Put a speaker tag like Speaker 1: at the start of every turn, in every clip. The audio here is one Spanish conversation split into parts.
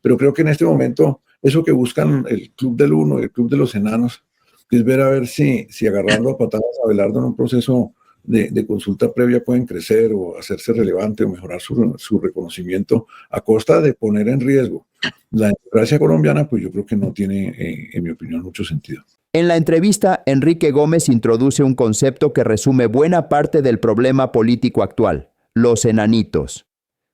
Speaker 1: Pero creo que en este momento eso que buscan el Club del Uno, el Club de los Enanos, es ver a ver si agarrando a patadas a Abelardo en un proceso de consulta previa pueden crecer o hacerse relevante o mejorar su reconocimiento a costa de poner en riesgo la democracia colombiana, pues yo creo que no tiene, en mi opinión, mucho sentido.
Speaker 2: En la entrevista, Enrique Gómez introduce un concepto que resume buena parte del problema político actual: los enanitos.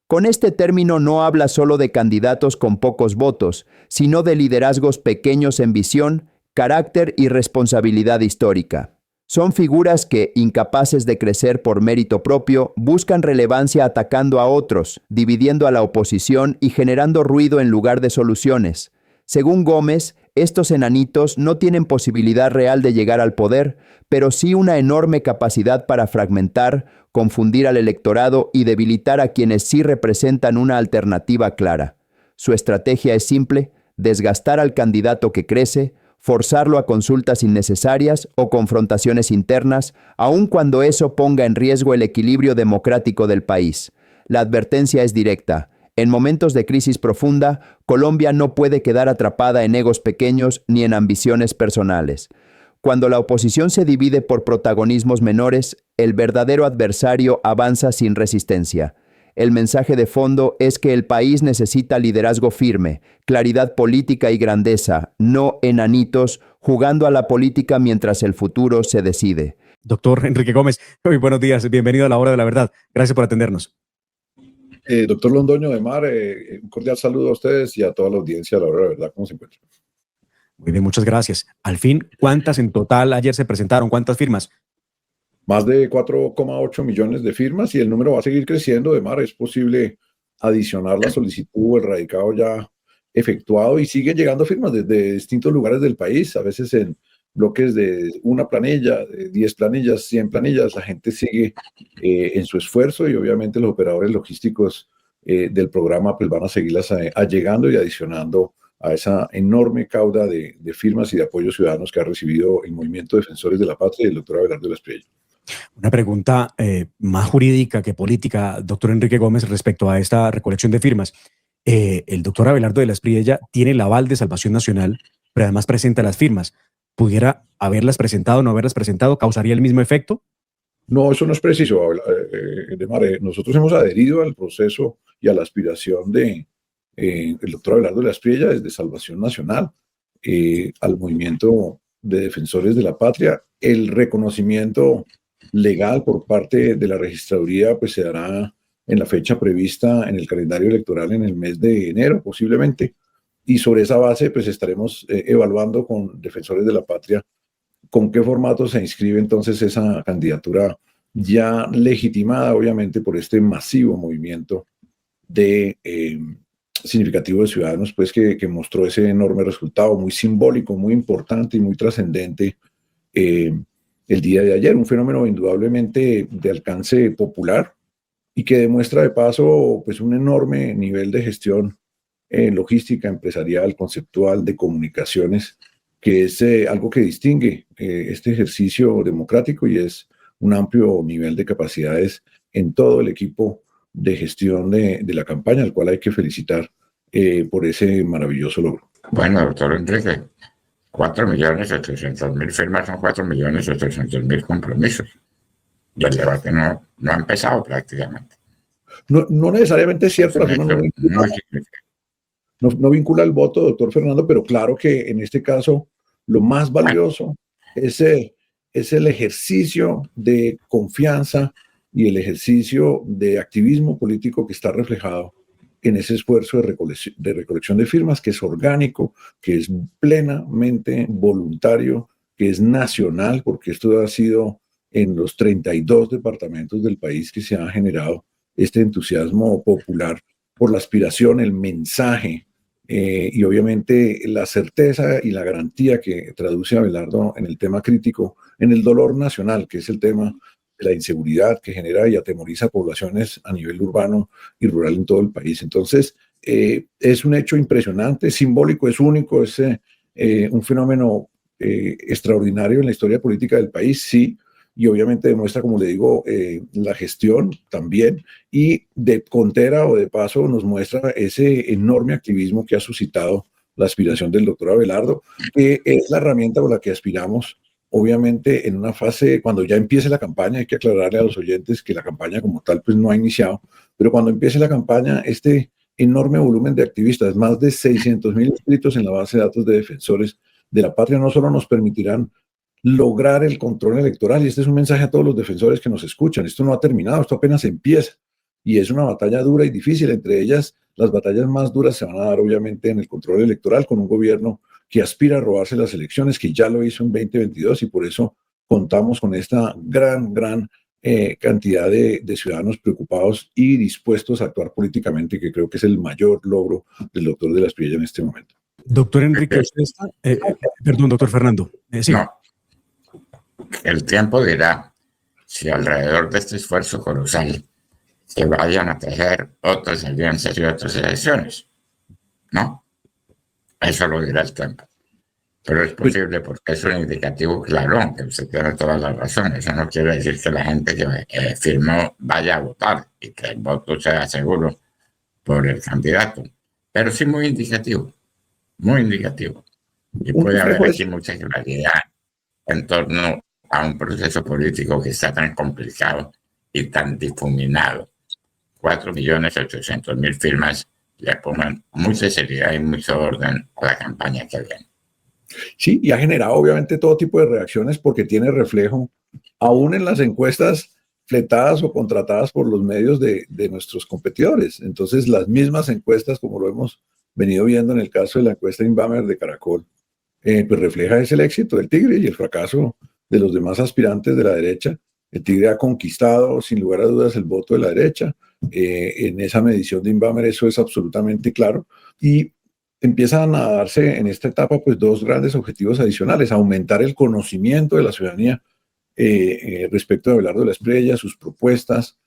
Speaker 2: Con este término no habla solo de candidatos con pocos votos, sino de liderazgos pequeños en visión, carácter y responsabilidad histórica. Son figuras que, incapaces de crecer por mérito propio, buscan relevancia atacando a otros, dividiendo a la oposición y generando ruido en lugar de soluciones. Según Gómez, estos enanitos no tienen posibilidad real de llegar al poder, pero sí una enorme capacidad para fragmentar, confundir al electorado y debilitar a quienes sí representan una alternativa clara. Su estrategia es simple: desgastar al candidato que crece, forzarlo a consultas innecesarias o confrontaciones internas, aun cuando eso ponga en riesgo el equilibrio democrático del país. La advertencia es directa: en momentos de crisis profunda, Colombia no puede quedar atrapada en egos pequeños ni en ambiciones personales. Cuando la oposición se divide por protagonismos menores, el verdadero adversario avanza sin resistencia. El mensaje de fondo es que el país necesita liderazgo firme, claridad política y grandeza, no enanitos jugando a la política mientras el futuro se decide.
Speaker 3: Doctor Enrique Gómez, muy buenos días, bienvenido a La Hora de la Verdad. Gracias por atendernos.
Speaker 1: Doctor Londoño de Mar, un cordial saludo a ustedes y a toda la audiencia de La Hora de la Verdad. ¿Cómo se encuentran?
Speaker 3: Muy bien, muchas gracias. Al fin, ¿cuántas en total ayer se presentaron? ¿Cuántas firmas?
Speaker 1: Más de 4,8 millones de firmas y el número va a seguir creciendo. De Mar, es posible adicionar la solicitud o el radicado ya efectuado y siguen llegando firmas desde distintos lugares del país, a veces en bloques de una planilla, de 10 planillas, 100 planillas. La gente sigue en su esfuerzo y obviamente los operadores logísticos del programa pues van a seguirlas allegando y adicionando a esa enorme cauda de firmas y de apoyos ciudadanos que ha recibido el Movimiento Defensores de la Patria y el doctor Abelardo de la Espriella.
Speaker 3: Una pregunta más jurídica que política, doctor Enrique Gómez, respecto a esta recolección de firmas. El doctor Abelardo de la Espriella tiene el aval de Salvación Nacional, pero además presenta las firmas. ¿Pudiera haberlas presentado o no haberlas presentado? ¿Causaría el mismo efecto?
Speaker 1: No, eso no es preciso, de Mar. Nosotros hemos adherido al proceso y a la aspiración de el doctor Abelardo de la Espriella desde Salvación Nacional al movimiento de defensores de la patria. El reconocimiento legal por parte de la registraduría pues se dará en la fecha prevista en el calendario electoral en el mes de enero posiblemente, y sobre esa base pues estaremos evaluando con defensores de la patria con qué formato se inscribe entonces esa candidatura ya legitimada obviamente por este masivo movimiento de significativo de ciudadanos pues que mostró ese enorme resultado muy simbólico, muy importante y muy trascendente el día de ayer, un fenómeno indudablemente de alcance popular y que demuestra de paso pues un enorme nivel de gestión logística, empresarial, conceptual, de comunicaciones, que es algo que distingue este ejercicio democrático y es un amplio nivel de capacidades en todo el equipo de gestión de la campaña, al cual hay que felicitar por ese maravilloso logro.
Speaker 4: Bueno, doctor Enrique, 4.700.000 firmas son 4.700.000 compromisos. Y el debate no ha empezado prácticamente.
Speaker 1: No necesariamente es cierto, no vincula el voto, doctor Fernando, pero claro que en este caso lo más valioso es el ejercicio de confianza y el ejercicio de activismo político que está reflejado en ese esfuerzo de recolección de firmas, que es orgánico, que es plenamente voluntario, que es nacional, porque esto ha sido en los 32 departamentos del país que se ha generado este entusiasmo popular por la aspiración, el mensaje y obviamente la certeza y la garantía que traduce Abelardo en el tema crítico, en el dolor nacional, que es el tema de la inseguridad que genera y atemoriza poblaciones a nivel urbano y rural en todo el país. Entonces, es un hecho impresionante, simbólico, es único, es un fenómeno extraordinario en la historia política del país, sí, y obviamente demuestra, como le digo, la gestión también, y de contera o de paso nos muestra ese enorme activismo que ha suscitado la aspiración del doctor Abelardo, que es la herramienta con la que aspiramos, obviamente en una fase, cuando ya empiece la campaña. Hay que aclararle a los oyentes que la campaña como tal pues no ha iniciado, pero cuando empiece la campaña, este enorme volumen de activistas, más de 600.000 inscritos en la base de datos de defensores de la patria, no solo nos permitirán lograr el control electoral, y este es un mensaje a todos los defensores que nos escuchan: esto no ha terminado, esto apenas empieza, y es una batalla dura y difícil. Entre ellas, las batallas más duras se van a dar obviamente en el control electoral, con un gobierno que aspira a robarse las elecciones, que ya lo hizo en 2022, y por eso contamos con esta gran cantidad de ciudadanos preocupados y dispuestos a actuar políticamente, que creo que es el mayor logro del doctor de la Espriella en este momento.
Speaker 3: Doctor Enrique, usted está... perdón, doctor Fernando. Sí.
Speaker 4: No, el tiempo dirá si alrededor de este esfuerzo colosal se vayan a tejer otras alianzas y otras elecciones. ¿No? Eso lo dirá el tiempo. Pero es posible porque es un indicativo claro, aunque usted tiene toda la razón. Eso no quiere decir que la gente que firmó vaya a votar y que el voto sea seguro por el candidato. Pero sí muy indicativo, muy indicativo. Y puede haber aquí mucha claridad en torno a un proceso político que está tan complicado y tan difuminado. 4.800.000 firmas le pongan mucha seriedad y mucho orden a la campaña que viene.
Speaker 1: Sí, y ha generado obviamente todo tipo de reacciones, porque tiene reflejo aún en las encuestas fletadas o contratadas por los medios de nuestros competidores. Entonces, las mismas encuestas, como lo hemos venido viendo en el caso de la encuesta Inbamer de Caracol, pues refleja el éxito del Tigre y el fracaso de los demás aspirantes de la derecha. El Tigre ha conquistado, sin lugar a dudas, el voto de la derecha. En esa medición de Inbamer eso es absolutamente claro. Y empiezan a darse en esta etapa pues dos grandes objetivos adicionales: aumentar el conocimiento de la ciudadanía respecto de Abelardo de la Espriella, sus propuestas,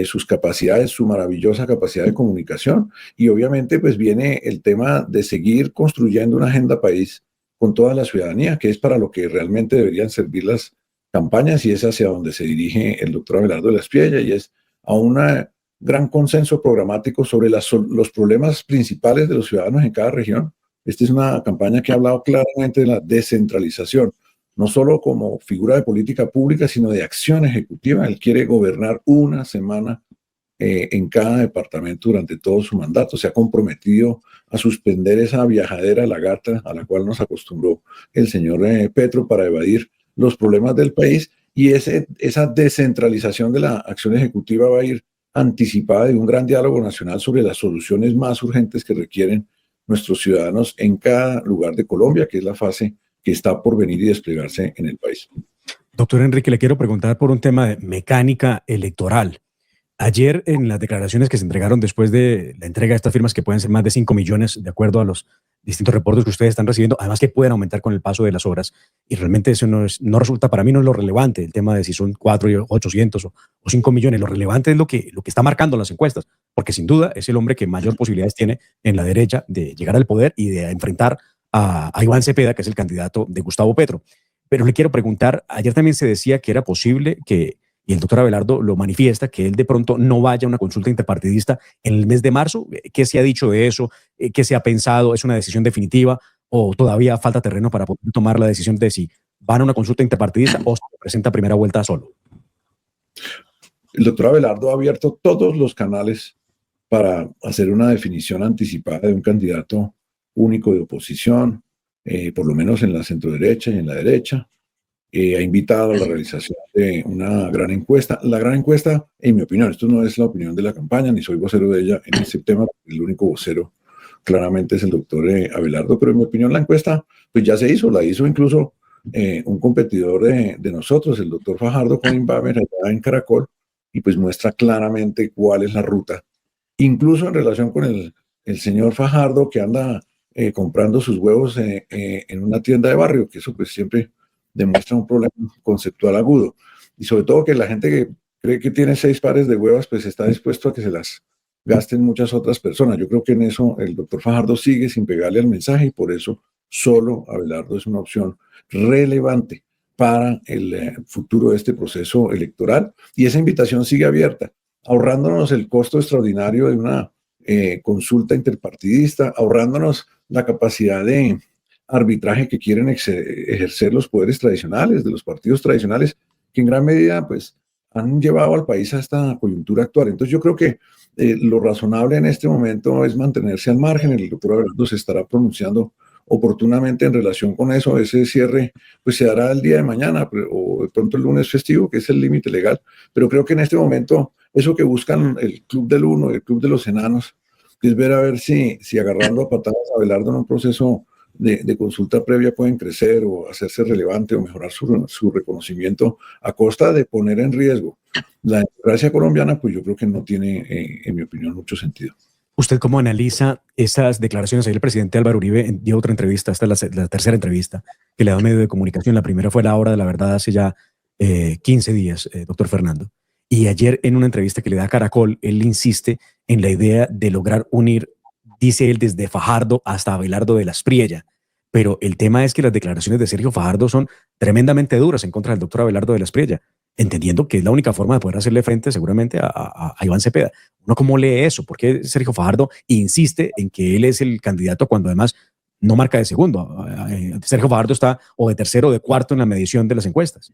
Speaker 1: sus capacidades, su maravillosa capacidad de comunicación, y obviamente pues viene el tema de seguir construyendo una agenda país con toda la ciudadanía, que es para lo que realmente deberían servir las campañas, y es hacia donde se dirige el doctor Abelardo de la Espriella, y es a una gran consenso programático sobre los problemas principales de los ciudadanos en cada región. Esta es una campaña que ha hablado claramente de la descentralización, no solo como figura de política pública, sino de acción ejecutiva. Él quiere gobernar una semana en cada departamento durante todo su mandato. Se ha comprometido a suspender esa viajadera lagarta a la cual nos acostumbró el señor Petro para evadir los problemas del país, y esa descentralización de la acción ejecutiva va a ir anticipada de un gran diálogo nacional sobre las soluciones más urgentes que requieren nuestros ciudadanos en cada lugar de Colombia, que es la fase que está por venir y desplegarse en el país.
Speaker 3: Doctor Enrique, le quiero preguntar por un tema de mecánica electoral. Ayer, en las declaraciones que se entregaron después de la entrega de estas firmas, que pueden ser más de 5 millones, de acuerdo a los distintos reportes que ustedes están recibiendo, además que pueden aumentar con el paso de las horas, y realmente eso no resulta, para mí no es lo relevante, el tema de si son 4.800.000 o 5 millones. Lo relevante es lo que está marcando las encuestas, porque sin duda es el hombre que mayor posibilidades tiene en la derecha de llegar al poder y de enfrentar a Iván Cepeda, que es el candidato de Gustavo Petro. Pero le quiero preguntar, ayer también se decía que era posible que, y el doctor Abelardo lo manifiesta, que él de pronto no vaya a una consulta interpartidista en el mes de marzo. ¿Qué se ha dicho de eso? ¿Qué se ha pensado? ¿Es una decisión definitiva o todavía falta terreno para poder tomar la decisión de si van a una consulta interpartidista o se presenta primera vuelta solo?
Speaker 1: El doctor Abelardo ha abierto todos los canales para hacer una definición anticipada de un candidato único de oposición, por lo menos en la centroderecha y en la derecha. Ha invitado a la realización de una gran encuesta. La gran encuesta, en mi opinión, esto no es la opinión de la campaña, ni soy vocero de ella en este tema, el único vocero claramente es el doctor Abelardo, pero en mi opinión la encuesta pues ya se hizo, la hizo incluso un competidor de nosotros, el doctor Fajardo con Inbamer allá en Caracol, y pues muestra claramente cuál es la ruta, incluso en relación con el señor Fajardo, que anda comprando sus huevos en una tienda de barrio, que eso pues siempre demuestra un problema conceptual agudo, y sobre todo que la gente que cree que tiene 6 pares de huevas pues está dispuesto a que se las gasten muchas otras personas. Yo creo que en eso el doctor Fajardo sigue sin pegarle al mensaje, y por eso solo Abelardo es una opción relevante para el futuro de este proceso electoral. Y esa invitación sigue abierta, ahorrándonos el costo extraordinario de una consulta interpartidista, ahorrándonos la capacidad de arbitraje que quieren ejercer los poderes tradicionales, de los partidos tradicionales, que en gran medida pues, han llevado al país a esta coyuntura actual. Entonces yo creo que lo razonable en este momento es mantenerse al margen. El doctor Abelardo se estará pronunciando oportunamente en relación con eso. Ese cierre pues se dará el día de mañana o de pronto el lunes festivo, que es el límite legal. Pero creo que en este momento eso que buscan el Club del Uno, el Club de los Enanos, que es ver a ver si agarrando a patadas a Abelardo en un proceso de consulta previa pueden crecer o hacerse relevante o mejorar su reconocimiento a costa de poner en riesgo la democracia colombiana, pues yo creo que no tiene, en mi opinión, mucho sentido.
Speaker 3: ¿Usted cómo analiza esas declaraciones? Ayer el presidente Álvaro Uribe dio otra entrevista, esta es la tercera entrevista que le da a un medio de comunicación. La primera fue La Hora de la Verdad hace ya 15 días, doctor Fernando. Y ayer en una entrevista que le da a Caracol, él insiste en la idea de lograr unir, dice él, desde Fajardo hasta Abelardo de la Espriella. Pero el tema es que las declaraciones de Sergio Fajardo son tremendamente duras en contra del doctor Abelardo de la Espriella, entendiendo que es la única forma de poder hacerle frente seguramente a Iván Cepeda. ¿Uno cómo lee eso? ¿Por qué Sergio Fajardo insiste en que él es el candidato cuando además no marca de segundo? Sergio Fajardo está o de tercero o de cuarto en la medición de las encuestas.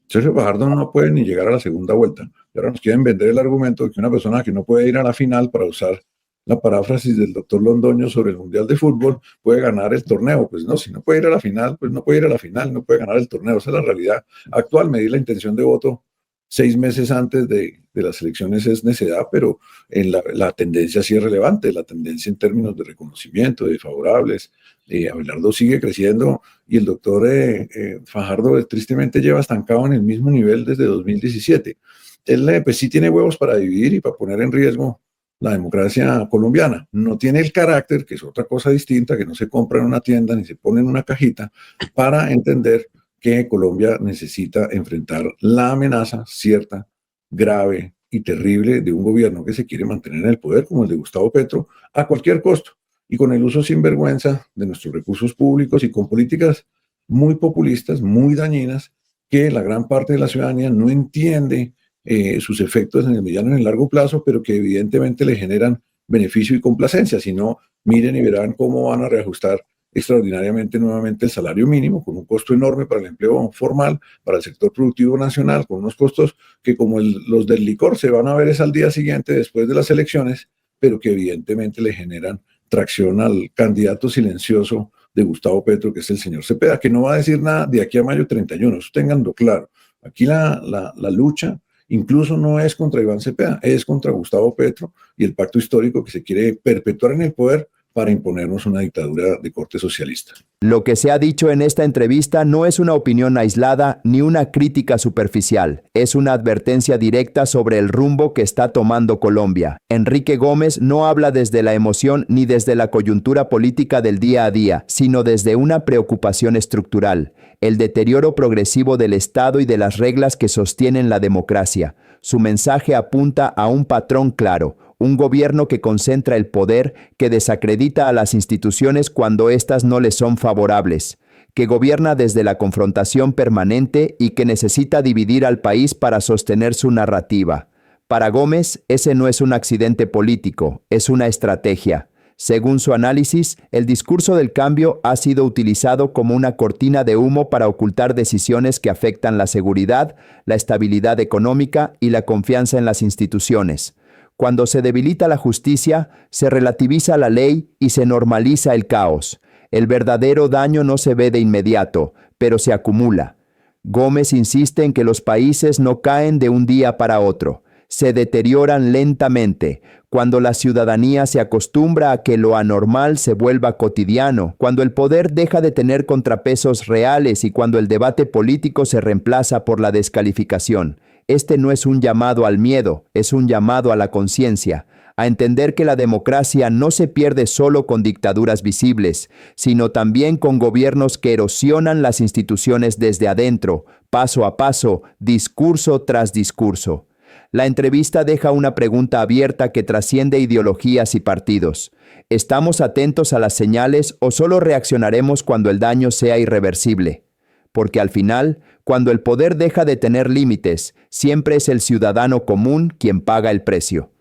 Speaker 1: Sergio Fajardo no puede ni llegar a la segunda vuelta. Y ahora nos quieren vender el argumento de que una persona que no puede ir a la final, para usar la paráfrasis del doctor Londoño sobre el Mundial de Fútbol, puede ganar el torneo. Pues no, si no puede ir a la final, pues no puede ir a la final, no puede ganar el torneo. Esa es la realidad actual. Medir la intención de voto 6 meses antes de las elecciones es necedad, pero en la tendencia sí es relevante, la tendencia en términos de reconocimiento, de favorables. Abelardo sigue creciendo y el doctor Fajardo tristemente lleva estancado en el mismo nivel desde 2017. Él pues sí tiene huevos para dividir y para poner en riesgo la democracia colombiana. No tiene el carácter, que es otra cosa distinta, que no se compra en una tienda ni se pone en una cajita, para entender que Colombia necesita enfrentar la amenaza cierta, grave y terrible de un gobierno que se quiere mantener en el poder, como el de Gustavo Petro, a cualquier costo, y con el uso sinvergüenza de nuestros recursos públicos y con políticas muy populistas, muy dañinas, que la gran parte de la ciudadanía no entiende sus efectos en el mediano y en el largo plazo, pero que evidentemente le generan beneficio y complacencia. Si no, miren y verán cómo van a reajustar extraordinariamente nuevamente el salario mínimo, con un costo enorme para el empleo formal, para el sector productivo nacional, con unos costos que como los del licor se van a ver es al día siguiente después de las elecciones, pero que evidentemente le generan tracción al candidato silencioso de Gustavo Petro, que es el señor Cepeda, que no va a decir nada de aquí a mayo 31, eso ténganlo claro. Aquí la lucha incluso no es contra Iván Cepeda, es contra Gustavo Petro y el pacto histórico que se quiere perpetuar en el poder para imponernos una dictadura de corte socialista.
Speaker 2: Lo que se ha dicho en esta entrevista no es una opinión aislada ni una crítica superficial. Es una advertencia directa sobre el rumbo que está tomando Colombia. Enrique Gómez no habla desde la emoción ni desde la coyuntura política del día a día, sino desde una preocupación estructural, el deterioro progresivo del Estado y de las reglas que sostienen la democracia. Su mensaje apunta a un patrón claro: un gobierno que concentra el poder, que desacredita a las instituciones cuando éstas no le son favorables, que gobierna desde la confrontación permanente y que necesita dividir al país para sostener su narrativa. Para Gómez, ese no es un accidente político, es una estrategia. Según su análisis, el discurso del cambio ha sido utilizado como una cortina de humo para ocultar decisiones que afectan la seguridad, la estabilidad económica y la confianza en las instituciones. Cuando se debilita la justicia, se relativiza la ley y se normaliza el caos. El verdadero daño no se ve de inmediato, pero se acumula. Gómez insiste en que los países no caen de un día para otro, se deterioran lentamente. Cuando la ciudadanía se acostumbra a que lo anormal se vuelva cotidiano, cuando el poder deja de tener contrapesos reales y cuando el debate político se reemplaza por la descalificación. Este no es un llamado al miedo, es un llamado a la conciencia, a entender que la democracia no se pierde solo con dictaduras visibles, sino también con gobiernos que erosionan las instituciones desde adentro, paso a paso, discurso tras discurso. La entrevista deja una pregunta abierta que trasciende ideologías y partidos. ¿Estamos atentos a las señales o solo reaccionaremos cuando el daño sea irreversible? porque al final, cuando el poder deja de tener límites, siempre es el ciudadano común quien paga el precio.